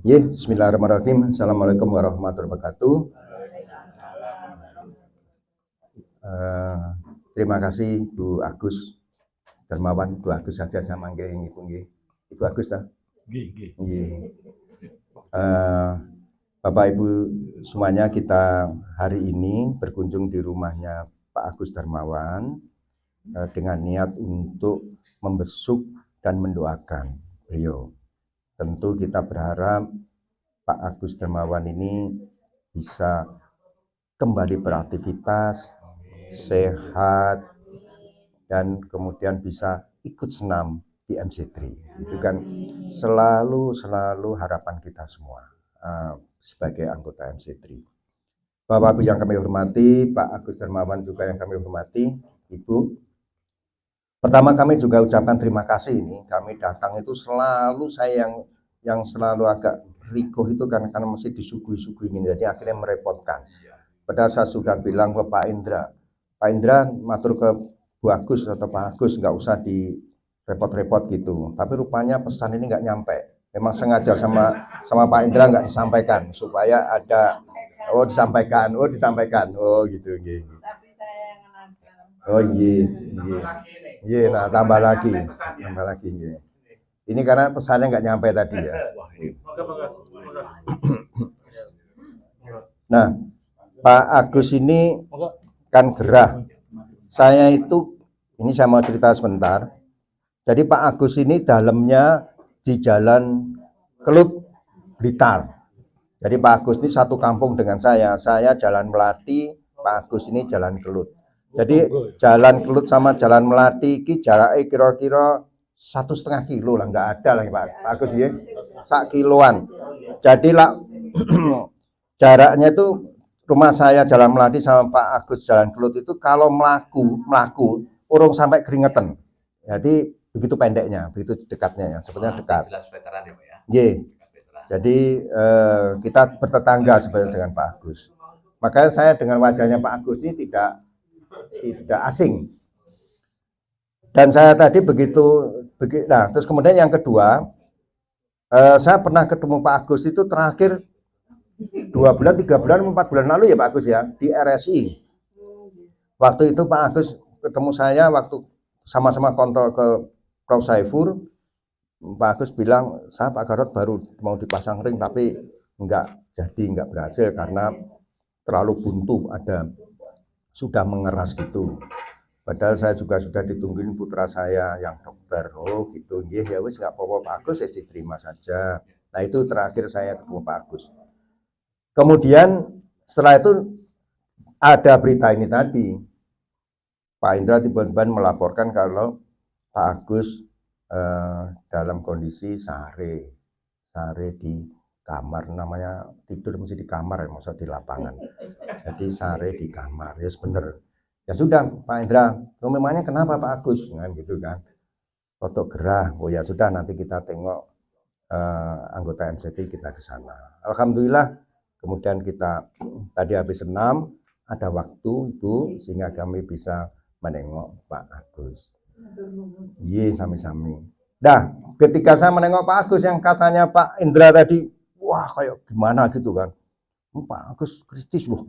Bismillahirrahmanirrahim. Assalamualaikum warahmatullahi wabarakatuh. Terima kasih Bu Agus Darmawan, Bu Agus saja saya manggil ini Bu nggih. Ibu Agus ta? Nggih. Bapak Ibu semuanya, kita hari ini berkunjung di rumahnya Pak Agus Darmawan dengan niat untuk membesuk dan mendoakan beliau. Tentu kita berharap Pak Agus Darmawan ini bisa kembali beraktivitas, sehat, dan kemudian bisa ikut senam di MC3. Itu kan selalu harapan kita semua sebagai anggota MC3. Bapak Ibu yang kami hormati, Pak Agus Darmawan juga yang kami hormati, Ibu. Pertama kami juga ucapkan terima kasih ini. Kami datang itu selalu saya yang selalu agak rikoh itu karena mesti disuguhi ini, jadi akhirnya merepotkan. Padahal saya sudah bilang ke Pak Indra matur ke Bu Agus atau Pak Agus nggak usah direpot-repot gitu. Tapi rupanya pesan ini nggak nyampe. Memang sengaja sama Pak Indra nggak disampaikan supaya ada disampaikan gitu. Tapi saya yang menangkan. Oh iya, nah tambah lagi. Ini karena pesannya nggak nyampe tadi ya. Nah, Pak Agus ini kan gerah. Saya mau cerita sebentar. Jadi Pak Agus ini dalamnya di Jalan Kelut, Blitar. Jadi Pak Agus ini satu kampung dengan saya. Saya Jalan Melati, Pak Agus ini Jalan Kelut. Jadi Jalan Kelut sama Jalan Melati ini jaraknya kira-kira 1,5 kilo lah, nggak ada lah Pak Agus ya, 1 kiloan. Jadi lah jaraknya itu rumah saya Jalan Melati sama Pak Agus Jalan Kelut itu kalau melaku urung sampai keringetan. Jadi begitu pendeknya, begitu dekatnya ya, sebenarnya dekat. Jelas veteran ya Pak ya. Iya. Jadi kita bertetangga sebenarnya dengan Pak Agus. Makanya saya dengan wajahnya Pak Agus ini tidak asing. Dan saya tadi nah terus kemudian yang kedua, saya pernah ketemu Pak Agus itu terakhir 2 bulan, 3 bulan, 4 bulan lalu ya Pak Agus ya, di RSI. Waktu itu Pak Agus ketemu saya waktu sama-sama kontrol ke Prof. Saifur. Pak Agus bilang, saya Pak Garot baru mau dipasang ring tapi nggak berhasil karena terlalu buntu, sudah mengeras gitu. Padahal saya juga sudah ditungguin putra saya yang dokter. Oh gitu, ya wis nggak apa-apa Pak Agus, ya diterima saja. Nah itu terakhir saya ketemu Pak Agus. Kemudian setelah itu ada berita ini tadi, Pak Indra tiba-tiba melaporkan kalau Pak Agus dalam kondisi sare di kamar, namanya tidur mesti di kamar ya, maksudnya di lapangan. Jadi sare di kamar, ya bener. Ya sudah Pak Indra, memangnya kenapa Pak Agus? Kan gitu kan. Foto gerah. Oh ya sudah, nanti kita tengok anggota MCT kita ke sana. Alhamdulillah, kemudian kita tadi habis senam, ada waktu Ibu sehingga kami bisa menengok Pak Agus. Iya, sami-sami. Nah, ketika saya menengok Pak Agus yang katanya Pak Indra tadi, wah kayak gimana gitu kan. Pak Agus Kristis loh.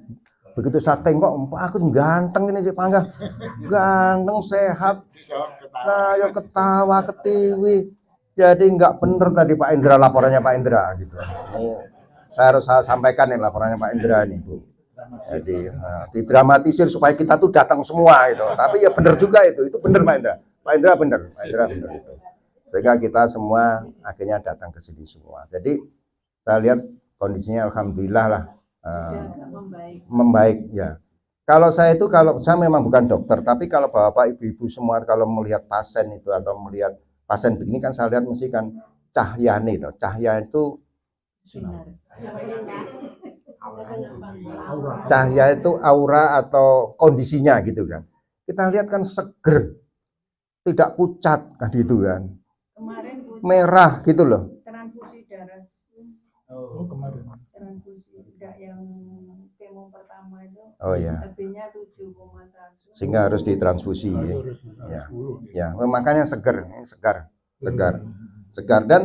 Begitu saya tengok Pak Agus ganteng ini sih Pangga. Ganteng, sehat. Nah, ya ketawa, ketiwi. Jadi nggak bener tadi Pak Indra, laporannya Pak Indra gitu. Ini saya harus sampaikan nih laporannya Pak Indra nih Bu. Jadi didramatisir supaya kita tuh datang semua itu. Tapi ya bener juga itu bener Pak Indra. Pak Indra bener itu. Sehingga kita semua akhirnya datang ke sini semua. Jadi saya lihat kondisinya alhamdulillah lah membaik ya. Kalau saya memang bukan dokter, tapi kalau bapak ibu-ibu semua kalau melihat pasien itu atau melihat pasien begini kan saya lihat mesti kan cahaya itu cahaya itu aura atau kondisinya gitu kan. Kita lihat kan seger, tidak pucat kan gitu kan. Kemarin merah gitu loh. Transfusi darah. Kemarin. Transfusi tidak yang kemo pertama itu. Oh ya. HB-nya 7,1. Sehingga harus ditransfusi ya. Ya, makanya segar. Dan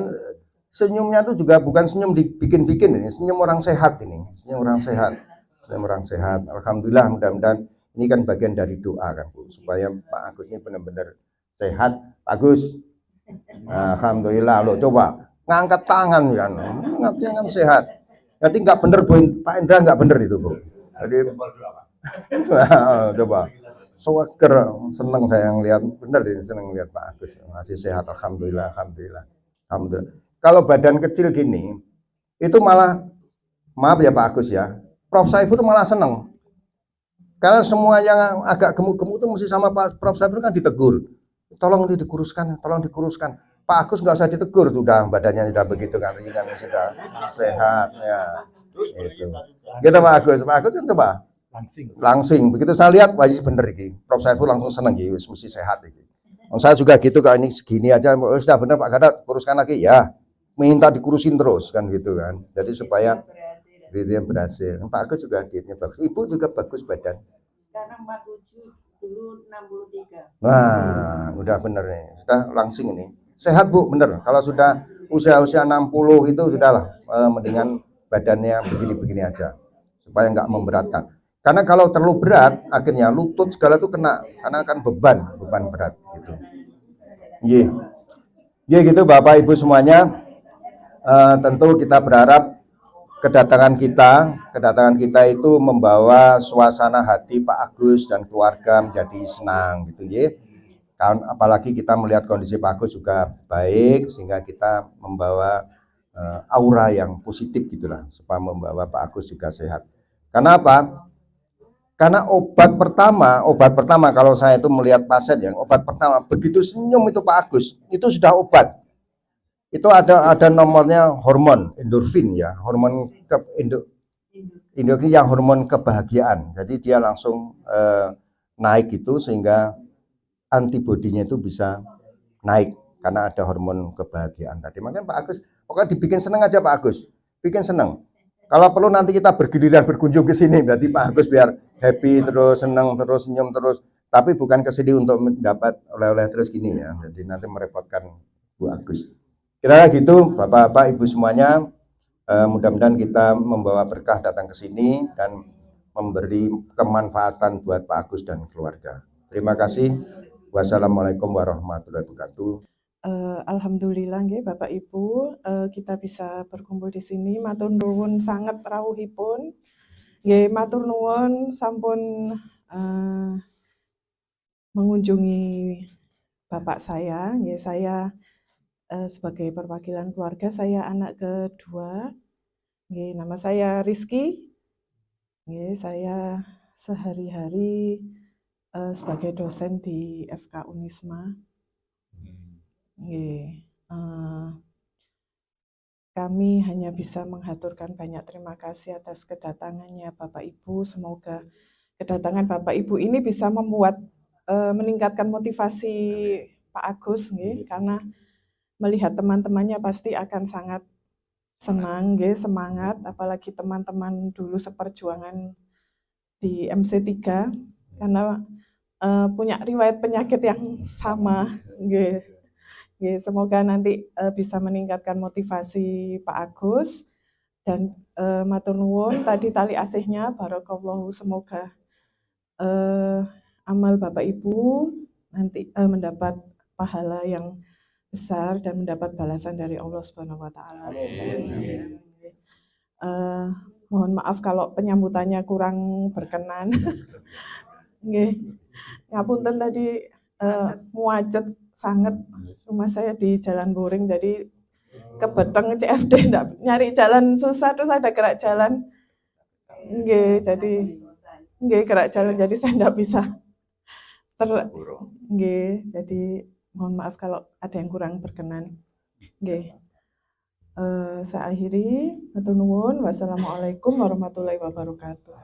senyumnya itu juga bukan senyum dibikin-bikin ini, senyum orang sehat ini, senyum orang sehat. Senyum orang sehat. Alhamdulillah, mudah-mudahan ini kan bagian dari doa kan Bu, supaya Pak Agus ini benar-benar sehat. Pak Agus, alhamdulillah, lo coba ngangkat tangan ya, ngangkat kan sehat. Jadi nggak bener Bu, Pak Indra nggak bener itu Bu. Jadi coba sewager, seneng saya ngeliat, bener ini seneng lihat Pak Agus masih sehat, alhamdulillah, alhamdulillah, alhamdulillah. Kalau badan kecil gini, itu malah, maaf ya Pak Agus ya, Prof Saiful itu malah seneng. Karena semua yang agak gemuk-gemuk itu mesti sama Pak Prof Saiful kan ditegur, tolong dikuruskan, tolong dikuruskan. Pak Agus nggak usah ditegur, sudah badannya sudah begitu kan, sudah sehat ya. Itu. Gitu Pak Agus kan coba langsing. Begitu saya lihat, wah bener ini. Prof Saiful langsung seneng gitu, mesti sehat ini. Saya juga gitu, kalau ini segini aja, sudah bener Pak Gadat, kuruskan lagi ya. Minta dikurusin terus kan gitu kan. Jadi supaya dietnya berhasil. Pak Agus juga dietnya bagus. Ibu juga bagus badan. Sekarang 47, dulu 63. Nah, udah bener nih. Sudah langsing ini. Sehat Bu, bener. Kalau sudah usia 60 itu sudahlah, mendingan badannya begini-begini aja. Supaya nggak memberatkan. Karena kalau terlalu berat, akhirnya lutut segala itu kena. Karena akan beban berat gitu. Iya gitu Bapak Ibu semuanya. Tentu kita berharap kedatangan kita itu membawa suasana hati Pak Agus dan keluarga menjadi senang gitu ya. Apalagi kita melihat kondisi Pak Agus juga baik, sehingga kita membawa aura yang positif gitulah, supaya membawa Pak Agus juga sehat. Karena apa? Karena obat pertama kalau saya itu melihat pasien yang obat pertama, begitu senyum itu Pak Agus, itu sudah obat. Itu ada nomornya hormon endorfin ya, hormon endorfin yang hormon kebahagiaan. Jadi dia langsung naik itu, sehingga antibodinya itu bisa naik karena ada hormon kebahagiaan tadi. Makanya Pak Agus pokoknya dibikin senang aja Pak Agus, bikin senang. Kalau perlu nanti kita bergiliran berkunjung ke sini, berarti Pak Agus biar happy terus, senang terus, senyum terus. Tapi bukan ke sini untuk mendapat oleh-oleh terus gini ya. Jadi nanti merepotkan Bu Agus. Kira-kira gitu Bapak-bapak Ibu semuanya, mudah-mudahan kita membawa berkah datang ke sini dan memberi kemanfaatan buat Pak Agus dan keluarga. Terima kasih. Wassalamualaikum warahmatullahi wabarakatuh. Alhamdulillah nggih Bapak Ibu, kita bisa berkumpul di sini. Matur nuwun sanget rawuhipun. Nggih matur nuwun sampun mengunjungi bapak saya. Nggih saya sebagai perwakilan keluarga, saya anak kedua. Nggih, nama saya Rizky. Nggih, saya sehari-hari sebagai dosen di FK Unisma. Nggih, kami hanya bisa menghaturkan banyak terima kasih atas kedatangannya Bapak Ibu. Semoga kedatangan Bapak Ibu ini bisa membuat meningkatkan motivasi Pak Agus, nggih, karena melihat teman-temannya pasti akan sangat senang, nggih, semangat, apalagi teman-teman dulu seperjuangan di MC3 karena punya riwayat penyakit yang sama, nggih. Nggih, semoga nanti bisa meningkatkan motivasi Pak Agus dan matur nuwun tadi tali asihnya barakallahu, semoga amal Bapak Ibu nanti mendapat pahala yang besar dan mendapat balasan dari Allah Subhanahu wa taala. Mohon maaf kalau penyambutannya kurang berkenan. Nggih. Ngapunten tadi muacet sangat, rumah saya di Jalan Boring, jadi kebeteng CFD nyari jalan susah, terus ada gerak jalan. Nggih, jadi nggih gerak jalan, jadi saya enggak bisa nggih, jadi mohon maaf kalau ada yang kurang berkenan. Nggih. Saya akhiri, matur nuwun. Wassalamualaikum warahmatullahi wabarakatuh.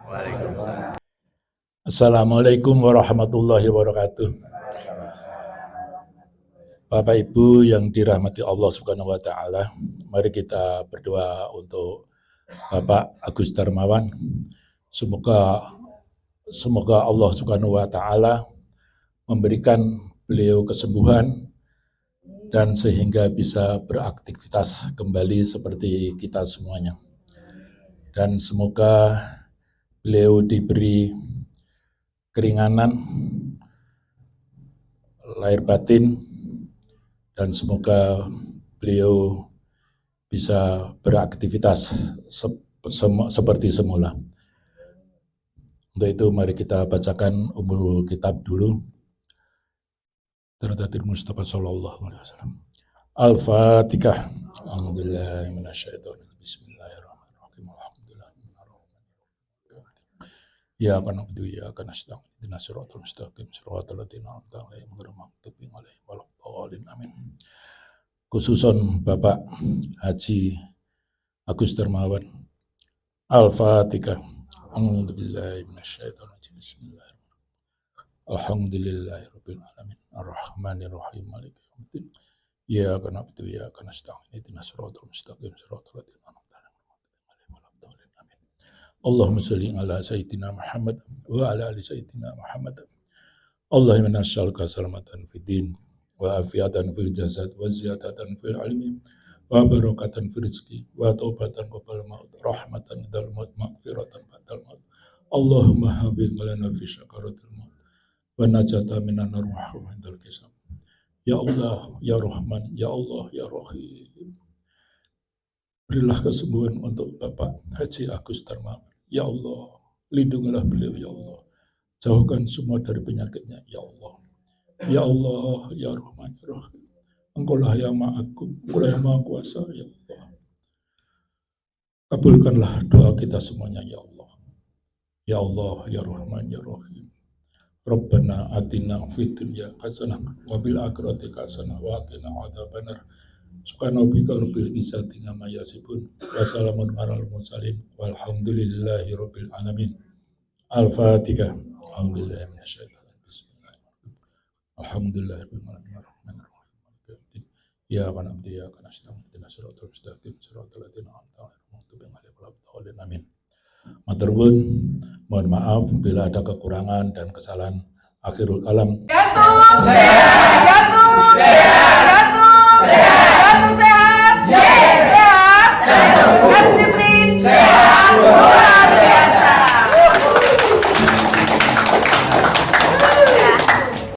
Assalamualaikum warahmatullahi wabarakatuh. Bapak Ibu yang dirahmati Allah Subhanahu wa taala, mari kita berdoa untuk Bapak Agus Darmawan. Semoga Allah Subhanahu wa taala memberikan beliau kesembuhan dan sehingga bisa beraktivitas kembali seperti kita semuanya. Dan semoga beliau diberi keringanan lahir batin, dan semoga beliau bisa beraktivitas seperti semula. Untuk itu mari kita bacakan Ummul Kitab dulu. Terdatir Mustafa sallallahu alaihi wasallam. Al-Fatihah. Alhamdulillah minasyaitonir rajim. Bismillahirrahmanirrahim. Alhamdulillah. Ya kana abdu ya kana nasta'in. Ihdinas siratal mustaqim. Siratal ladzina an'amta 'alaihim ghairil maghdubi 'alaihim waladdallin. Amin. Khususon Bapak Haji Agus Darmawan. Al-Fatihah. A'udzubillahi minasyaitonir rajim. Bismillahirrahmanirrahim. Alhamdulillahirabbil alamin. Arrahmanirrahim. Maliki yaumiddin. Iyyaka na'budu wa iyyaka nasta'in. Ihdinas siratal mustaqim. Siratal ladzina an'amta 'alaihim ghairil maghdubi 'alaihim. Allahumma shalli ala sayyidina Muhammad wa ala ali sayyidina Muhammad. Allahumma inna nas'aluka salamatan fid din wa afiatan fil jasad wa ziyadatan fil ilmi wa barakatan fil rizqi wa taubatan qabla maut rahmatan dal maut maghfiratan ba'dal maut. Allahumma habib lana fi syakaratil maut wa najata minan nar wa hawdal kisam. Ya Allah, ya Rahman, ya Allah, ya Rahim. Berilah kesembuhan untuk Bapak Haji Agus Darmawan. Ya Allah, lindungilah beliau, ya Allah. Jauhkan semua dari penyakitnya, ya Allah. Ya Allah, ya Rahman, ya Rahim. Engkaulah yang Maha Agung, Engkaulah yang Maha Kuasa, ya Allah. Kabulkanlah doa kita semuanya, ya Allah. Ya Allah, ya Rahman, ya Rahim. Rabbana atina fid dunya hasanah wa fil akhirati hasanah wa qina adzabannar. Subhana rabbika rabbil izzati amma yasifun wa salamun alal mursalin walhamdulillahi rabbil alamin. Al-Fatihah. Alhamdulillahi minasyaitonir rajim. Bismillahirrahmanirrahim. Alhamdulillahirabbil alamin arrahmanir rahim. Ya kana abdi ya kana nasta'in. Ihdinas siratal mustaqim siratal ladzina an'amta 'alaihim waladdallin. Amin. Matur nuwun, mohon maaf bila ada kekurangan dan kesalahan. Akhirul kalam. Jantung sehat, jantung sehat, jantung sehat, jantung sehat.